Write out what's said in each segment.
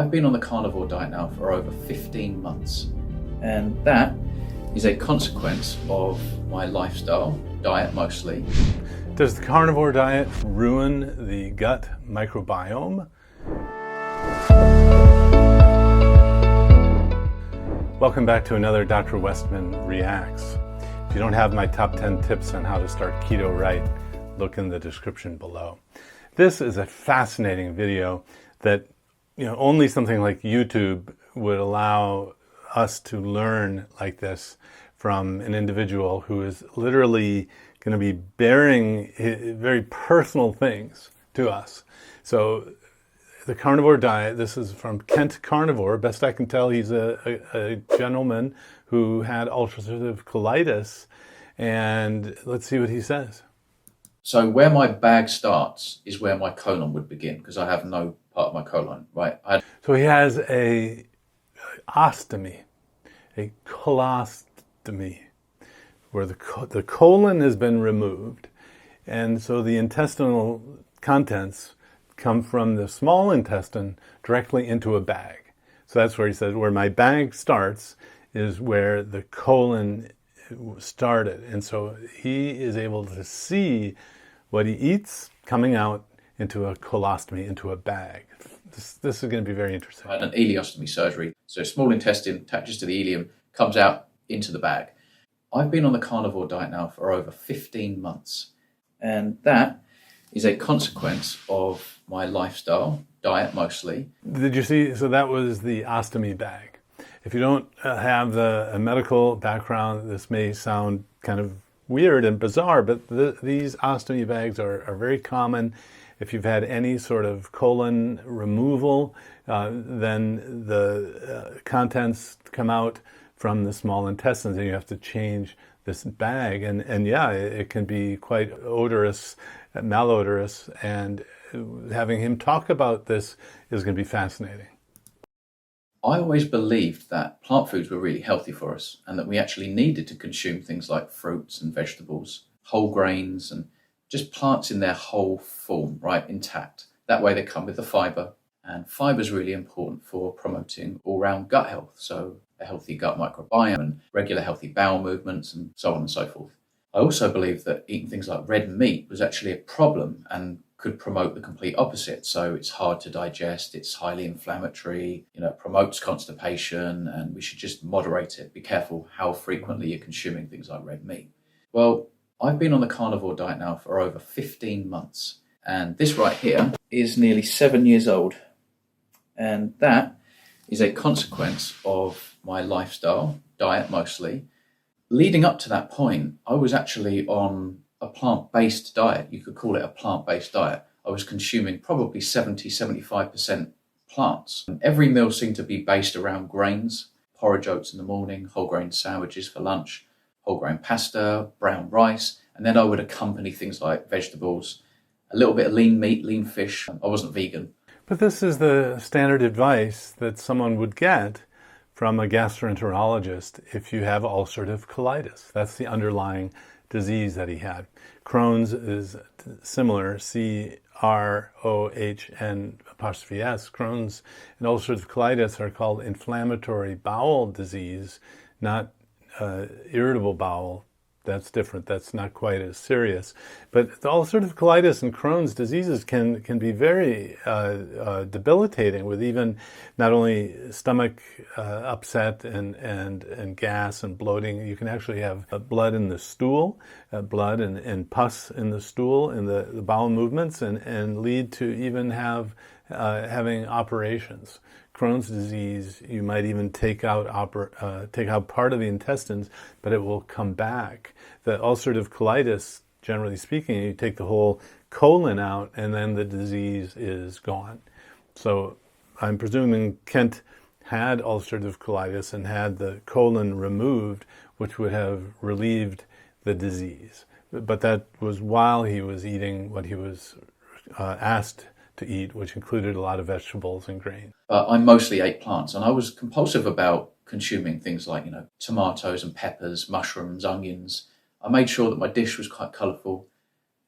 I've been on the carnivore diet now for over 15 months, and that is a consequence of my lifestyle, diet mostly. Does the carnivore diet ruin the gut microbiome? Welcome back to another Dr. Westman Reacts. If you don't have my top 10 tips on how to start keto right, look in the description below. This is a fascinating video that only something like YouTube would allow us to learn like this from an individual who is literally going to be bearing very personal things to us. So the carnivore diet, this is from Kent Carnivore. Best I can tell, he's a gentleman who had ulcerative colitis. And let's see what he says. So where my bag starts is where my colon would begin, because I have no part of my colon, right? So he has a ostomy, a colostomy, where the colon has been removed. And so the intestinal contents come from the small intestine directly into a bag. So that's where he says, where my bag starts is where the colon started. And so he is able to see what he eats coming out into a colostomy, into a bag. This is going to be very interesting. I had an ileostomy surgery. So small intestine attaches to the ileum, comes out into the bag. I've been on the carnivore diet now for over 15 months. And that is a consequence of my lifestyle, diet mostly. Did you see? So that was the ostomy bag. If you don't have a medical background, this may sound kind of weird and bizarre, but these ostomy bags are very common. If you've had any sort of colon removal, then the contents come out from the small intestines and you have to change this bag. And yeah, it can be quite odorous, malodorous, and having him talk about this is going to be fascinating. I always believed that plant foods were really healthy for us and that we actually needed to consume things like fruits and vegetables, whole grains, and just plants in their whole form, right, intact. That way they come with the fiber, and fiber is really important for promoting all-round gut health, so a healthy gut microbiome and regular healthy bowel movements and so on and so forth. I also believe that eating things like red meat was actually a problem and could promote the complete opposite. So it's hard to digest, it's highly inflammatory, it promotes constipation, and we should just moderate it. Be careful how frequently you're consuming things like red meat. Well, I've been on the carnivore diet now for over 15 months, and this right here is nearly 7 years old. And that is a consequence of my lifestyle, diet mostly. Leading up to that point, I was actually on a plant-based diet. You could call it a plant-based diet. I was consuming probably 70-75% plants. And every meal seemed to be based around grains, porridge oats in the morning, whole grain sandwiches for lunch, whole grain pasta, brown rice, and then I would accompany things like vegetables, a little bit of lean meat, lean fish. I wasn't vegan. But this is the standard advice that someone would get from a gastroenterologist if you have ulcerative colitis. That's the underlying disease that he had. Crohn's is similar, Crohn''s. Crohn's and ulcerative colitis are called inflammatory bowel disease, not irritable bowel. That's different. That's not quite as serious. But the ulcerative colitis and Crohn's diseases can be very debilitating, with even not only stomach upset and gas and bloating. You can actually have blood in the stool, blood and pus in the stool, in the bowel movements, and lead to even having operations. Crohn's disease, you might even take out part of the intestines, but it will come back. The ulcerative colitis, generally speaking, you take the whole colon out and then the disease is gone. So I'm presuming Kent had ulcerative colitis and had the colon removed, which would have relieved the disease. But that was while he was eating what he was asked to eat, which included a lot of vegetables and grain. I mostly ate plants, and I was compulsive about consuming things like, tomatoes and peppers, mushrooms, onions. I made sure that my dish was quite colourful,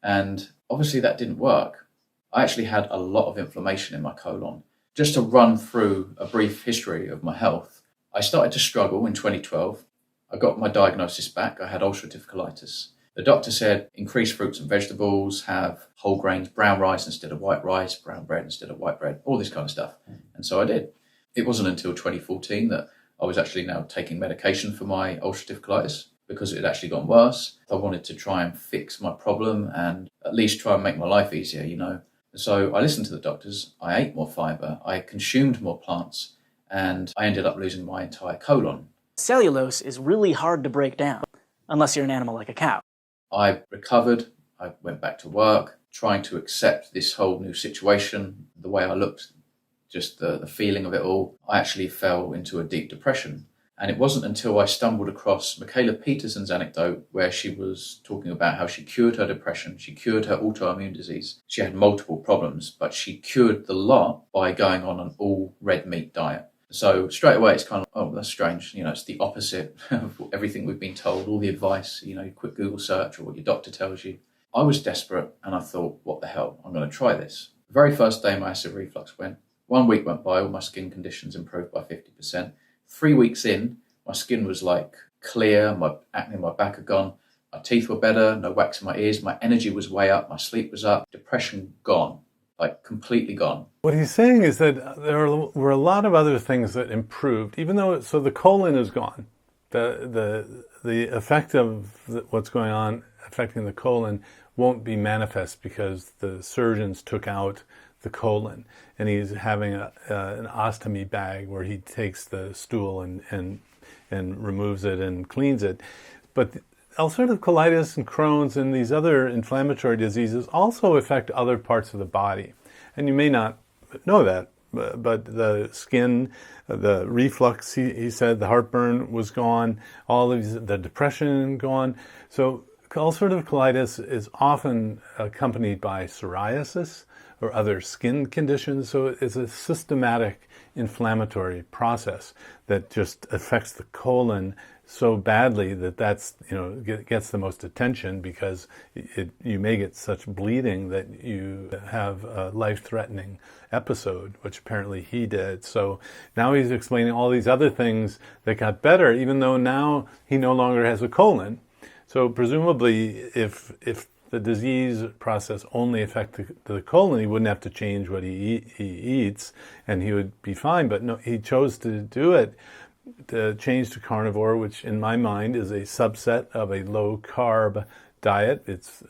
and obviously that didn't work. I actually had a lot of inflammation in my colon. Just to run through a brief history of my health, I started to struggle in 2012. I got my diagnosis back. I had ulcerative colitis. The doctor said, increase fruits and vegetables, have whole grains, brown rice instead of white rice, brown bread instead of white bread, all this kind of stuff. And so I did. It wasn't until 2014 that I was actually now taking medication for my ulcerative colitis because it had actually gotten worse. I wanted to try and fix my problem and at least try and make my life easier, you know. So I listened to the doctors, I ate more fiber, I consumed more plants, and I ended up losing my entire colon. Cellulose is really hard to break down, unless you're an animal like a cow. I recovered, I went back to work, trying to accept this whole new situation, the way I looked, just the feeling of it all. I actually fell into a deep depression. And it wasn't until I stumbled across Michaela Peterson's anecdote where she was talking about how she cured her depression, she cured her autoimmune disease. She had multiple problems, but she cured the lot by going on an all red meat diet. So straight away, it's kind of, oh, that's strange. You know, it's the opposite of everything we've been told, all the advice, you know, quick Google search or what your doctor tells you. I was desperate and I thought, what the hell? I'm going to try this. The very first day my acid reflux went, 1 week went by, all my skin conditions improved by 50%. 3 weeks in, my skin was like clear, my acne in my back had gone, my teeth were better, no wax in my ears, my energy was way up, my sleep was up, depression gone. Like completely gone. What he's saying is that there were a lot of other things that improved, even though, so the colon is gone. The effect of what's going on affecting the colon won't be manifest because the surgeons took out the colon, and he's having an ostomy bag where he takes the stool and removes it and cleans it. But ulcerative colitis and Crohn's and these other inflammatory diseases also affect other parts of the body. And you may not know that, but the skin, the reflux, he said, the heartburn was gone, all of the depression gone. So ulcerative colitis is often accompanied by psoriasis or other skin conditions. So it's a systematic inflammatory process that just affects the colon so badly that that's, you know, gets the most attention because you may get such bleeding that you have a life-threatening episode, which apparently he did. So now he's explaining all these other things that got better, even though now he no longer has a colon. So presumably, if the disease process only affected the colon, he wouldn't have to change what he eats, and he would be fine. But no, he chose to do it, to change to carnivore, which in my mind is a subset of a low-carb diet. It's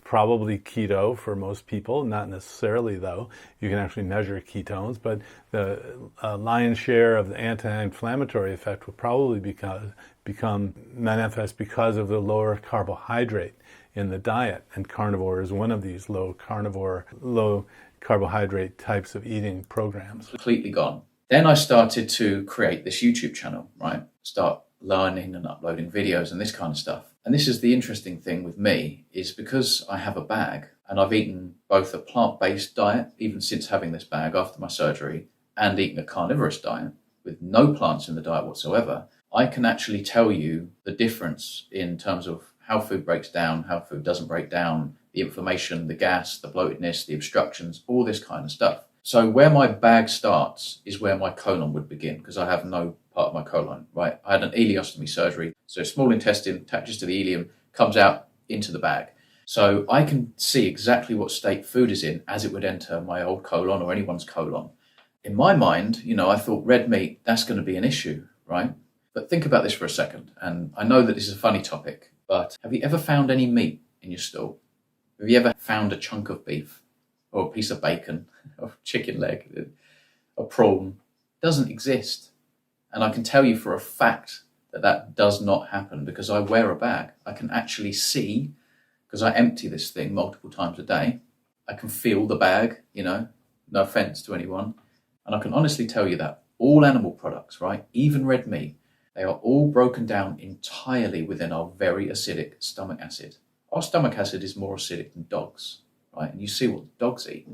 probably keto for most people, not necessarily though. You can actually measure ketones, but the lion's share of the anti-inflammatory effect will probably become manifest because of the lower carbohydrate in the diet. And carnivore is one of these low carbohydrate types of eating programs. Completely gone. Then I started to create this YouTube channel, right? Start learning and uploading videos and this kind of stuff. And this is the interesting thing with me, is because I have a bag and I've eaten both a plant-based diet, even since having this bag after my surgery, and eating a carnivorous diet with no plants in the diet whatsoever, I can actually tell you the difference in terms of how food breaks down, how food doesn't break down, the inflammation, the gas, the bloatedness, the obstructions, all this kind of stuff. So where my bag starts is where my colon would begin, because I have no part of my colon, right? I had an ileostomy surgery. So small intestine attaches to the ileum, comes out into the bag. So I can see exactly what state food is in as it would enter my old colon or anyone's colon. In my mind, you know, I thought red meat, that's going to be an issue, right? But think about this for a second. And I know that this is a funny topic, but have you ever found any meat in your stool? Have you ever found a chunk of beef or a piece of bacon or chicken leg, a prawn? It doesn't exist. And I can tell you for a fact that that does not happen because I wear a bag. I can actually see, because I empty this thing multiple times a day. I can feel the bag, you know, no offense to anyone. And I can honestly tell you that all animal products, right, even red meat, they are all broken down entirely within our very acidic stomach acid. Our stomach acid is more acidic than dogs, right? And you see what dogs eat.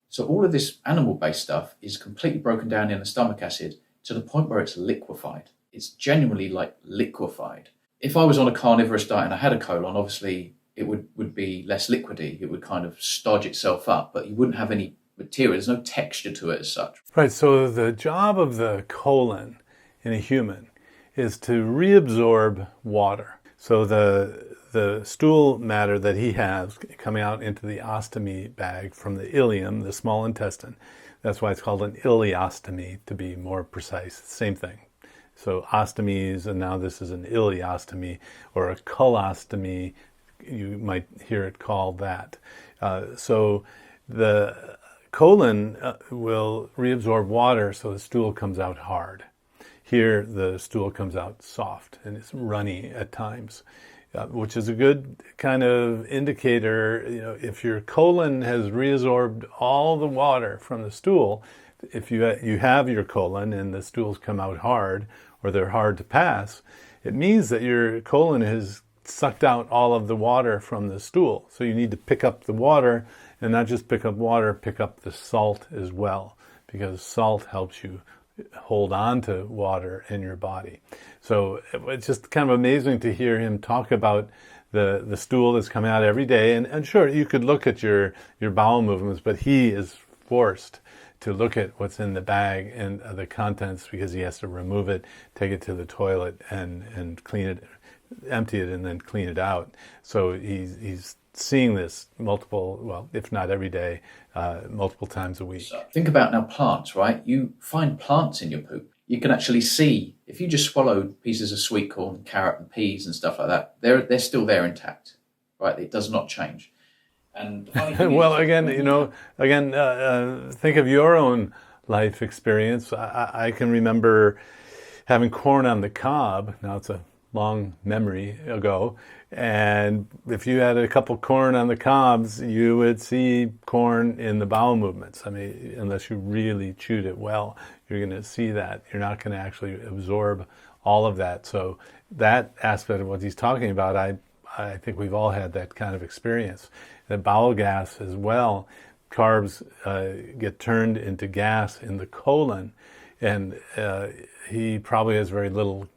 So all of this animal-based stuff is completely broken down in the stomach acid to the point where it's liquefied. It's genuinely like liquefied. If I was on a carnivorous diet and I had a colon, obviously it would be less liquidy. It would kind of stodge itself up, but you wouldn't have any material. There's no texture to it as such. Right, so the job of the colon in a human is to reabsorb water. So the stool matter that he has coming out into the ostomy bag from the ileum, the small intestine, that's why it's called an ileostomy, to be more precise. Same thing. So ostomies, and now this is an ileostomy or a colostomy. You might hear it called that. So the colon will reabsorb water, so the stool comes out hard. Here, the stool comes out soft and it's runny at times, which is a good kind of indicator. You know, if your colon has reabsorbed all the water from the stool, if you have your colon and the stools come out hard or they're hard to pass, it means that your colon has sucked out all of the water from the stool. So you need to pick up the water, and not just pick up water, pick up the salt as well, because salt helps you hold on to water in your body. So it's just kind of amazing to hear him talk about the stool that's coming out every day. And sure, you could look at your bowel movements, but he is forced to look at what's in the bag and the contents, because he has to remove it, take it to the toilet and clean it, empty it, and then clean it out. So he's seeing this multiple, well, if not every day, multiple times a week. So think about now plants, right? You find plants in your poop. You can actually see, if you just swallowed pieces of sweet corn, carrot and peas and stuff like that, they're still there intact, right? It does not change. And well, again, think of your own life experience. I can remember having corn on the cob. Now it's a long memory ago. And if you had a couple corn on the cobs, you would see corn in the bowel movements. I mean, unless you really chewed it well, you're going to see that. You're not going to actually absorb all of that. So that aspect of what he's talking about, I think we've all had that kind of experience. The bowel gas as well. Carbs get turned into gas in the colon, and he probably has very little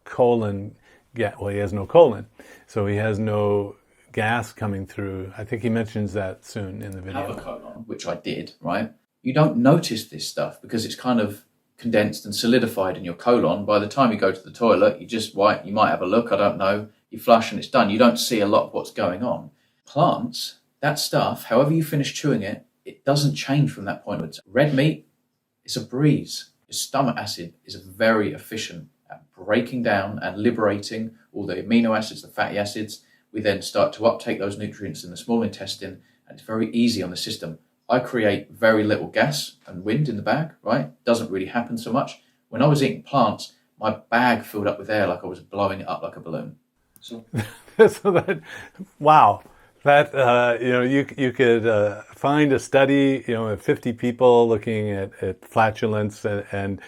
colon. Well, he has no colon, so he has no gas coming through. I think he mentions that soon in the video. Have a colon, which I did, right? You don't notice this stuff because it's kind of condensed and solidified in your colon. By the time you go to the toilet, you might have a look, I don't know, you flush and it's done. You don't see a lot of what's going on. Plants, that stuff, however you finish chewing it, it doesn't change from that point onwards. Red meat, it's a breeze. Your stomach acid is very efficient at breaking down and liberating all the amino acids, the fatty acids. We then start to uptake those nutrients in the small intestine, and it's very easy on the system. I create very little gas and wind in the bag, right? Doesn't really happen so much. When I was eating plants, my bag filled up with air like I was blowing it up like a balloon. So, wow. That, you could find a study, of 50 people looking at flatulence and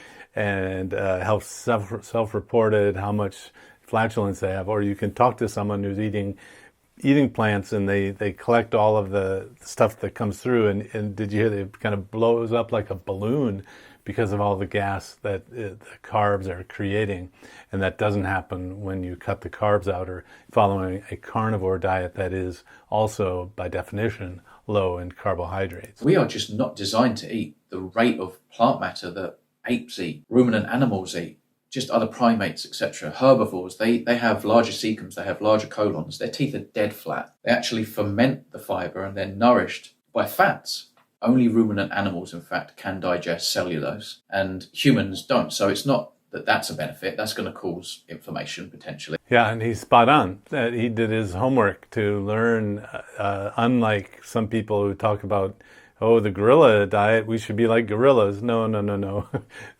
how self-reported how much flatulence they have, or you can talk to someone who's eating plants and they collect all of the stuff that comes through, and did you hear it kind of blows up like a balloon because of all the gas that the carbs are creating, and that doesn't happen when you cut the carbs out or following a carnivore diet that is also by definition low in carbohydrates. We are just not designed to eat the rate of plant matter that apes eat, ruminant animals eat, just other primates, etc. Herbivores, they have larger cecums, they have larger colons, their teeth are dead flat. They actually ferment the fiber and they're nourished by fats. Only ruminant animals, in fact, can digest cellulose, and humans don't. So it's not that that's a benefit. That's going to cause inflammation, potentially. Yeah, and he's spot on. He did his homework to learn, unlike some people who talk about, the gorilla diet, we should be like gorillas. No.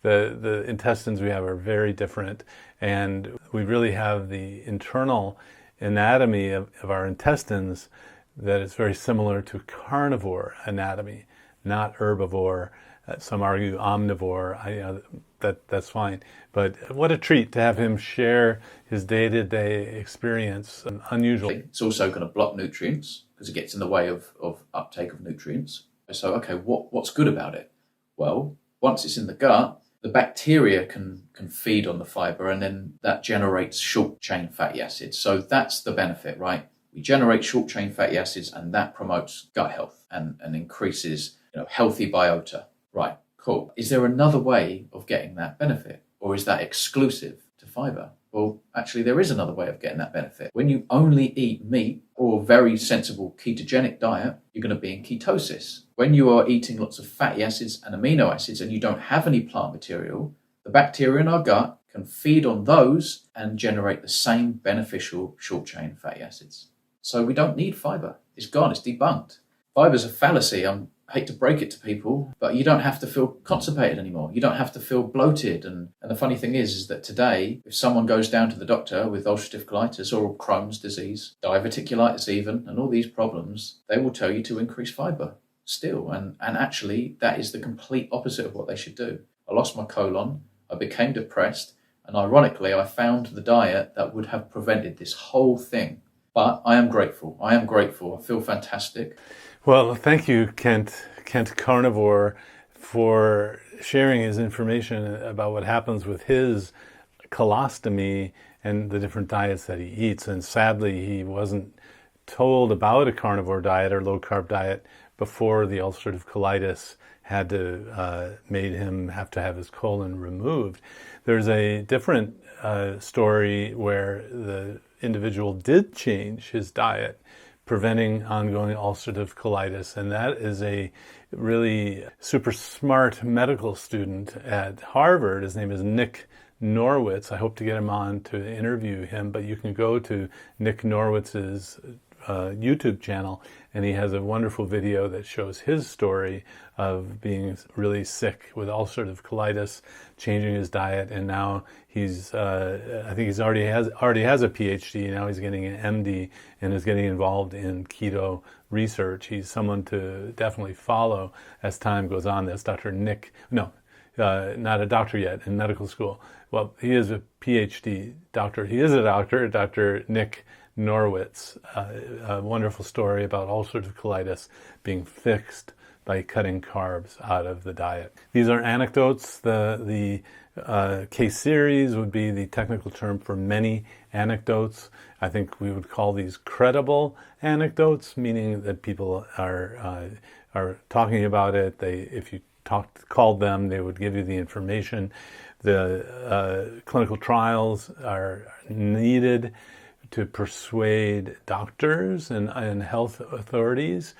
The intestines we have are very different, and we really have the internal anatomy of our intestines that is very similar to carnivore anatomy, not herbivore. Some argue omnivore. That's fine. But what a treat to have him share his day-to-day experience. Unusual. It's also going to block nutrients because it gets in the way of uptake of nutrients. So, okay, what's good about it? Well, once it's in the gut, the bacteria can feed on the fiber, and then that generates short-chain fatty acids. So that's the benefit, right? We generate short-chain fatty acids, and that promotes gut health and increases healthy biota. Right, cool. Is there another way of getting that benefit? Or is that exclusive to fiber? Well, actually, there is another way of getting that benefit. When you only eat meat or a very sensible ketogenic diet, you're going to be in ketosis. When you are eating lots of fatty acids and amino acids and you don't have any plant material, the bacteria in our gut can feed on those and generate the same beneficial short-chain fatty acids. So we don't need fiber. It's gone. It's debunked. Fiber's a fallacy. I hate to break it to people, but you don't have to feel constipated anymore. You don't have to feel bloated. And the funny thing is that today, if someone goes down to the doctor with ulcerative colitis or Crohn's disease, diverticulitis even, and all these problems, they will tell you to increase fiber still. And actually, that is the complete opposite of what they should do. I lost my colon, I became depressed, and ironically, I found the diet that would have prevented this whole thing. But I am grateful. I feel fantastic. Well, thank you, Kent Carnivore, for sharing his information about what happens with his colostomy and the different diets that he eats. And sadly, he wasn't told about a carnivore diet or low-carb diet before the ulcerative colitis had made him have to have his colon removed. There's a different story where the individual did change his diet, preventing ongoing ulcerative colitis. And that is a really super smart medical student at Harvard. His name is Nick Norwitz. I hope to get him on to interview him, but you can go to Nick Norwitz's YouTube channel, and he has a wonderful video that shows his story of being really sick with ulcerative colitis, changing his diet, and now he's I think he's already has a PhD. Now he's getting an MD and is getting involved in keto research. He's someone to definitely follow as time goes on. That's Dr. Nick. No, not a doctor yet in medical school. Well, he is a PhD doctor. He is a doctor, Dr. Nick Norwitz. A wonderful story about ulcerative colitis being fixed by cutting carbs out of the diet. These are anecdotes. The case series would be the technical term for many anecdotes. I think we would call these credible anecdotes, meaning that people are talking about it. If you called them, they would give you the information. The clinical trials are needed to persuade doctors and health authorities.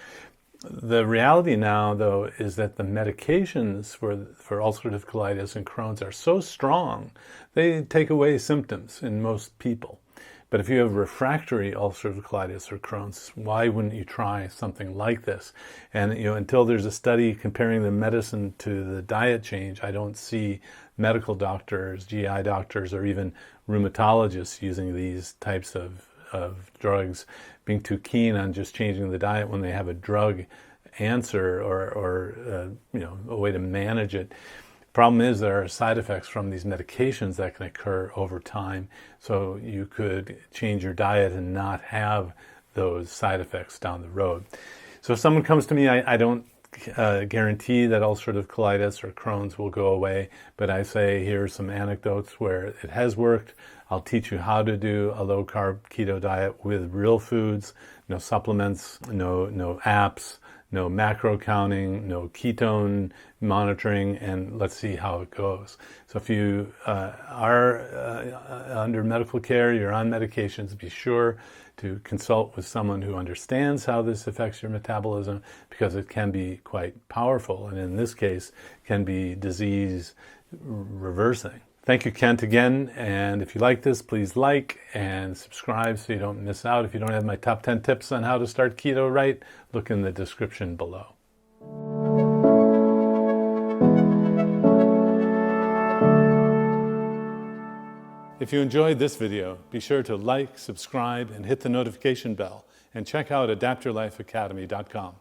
The reality now, though, is that the medications for ulcerative colitis and Crohn's are so strong, they take away symptoms in most people. But if you have refractory ulcerative colitis or Crohn's, why wouldn't you try something like this? And until there's a study comparing the medicine to the diet change, I don't see medical doctors, GI doctors, or even rheumatologists using these types of drugs being too keen on just changing the diet when they have a drug answer or a way to manage it. Problem is there are side effects from these medications that can occur over time, so you could change your diet and not have those side effects down the road. So if someone comes to me, I don't guarantee that ulcerative colitis or Crohn's will go away, but I say here's some anecdotes where it has worked. I'll teach you how to do a low-carb keto diet with real foods, no supplements, no apps, no macro counting, no ketone monitoring, and let's see how it goes. So if you are under medical care, you're on medications, be sure to consult with someone who understands how this affects your metabolism, because it can be quite powerful, and in this case, can be disease reversing. Thank you, Kent, again, and if you like this, please like and subscribe so you don't miss out. If you don't have my top 10 tips on how to start keto right, look in the description below. If you enjoyed this video, be sure to like, subscribe, and hit the notification bell, and check out adaptyourlifeacademy.com.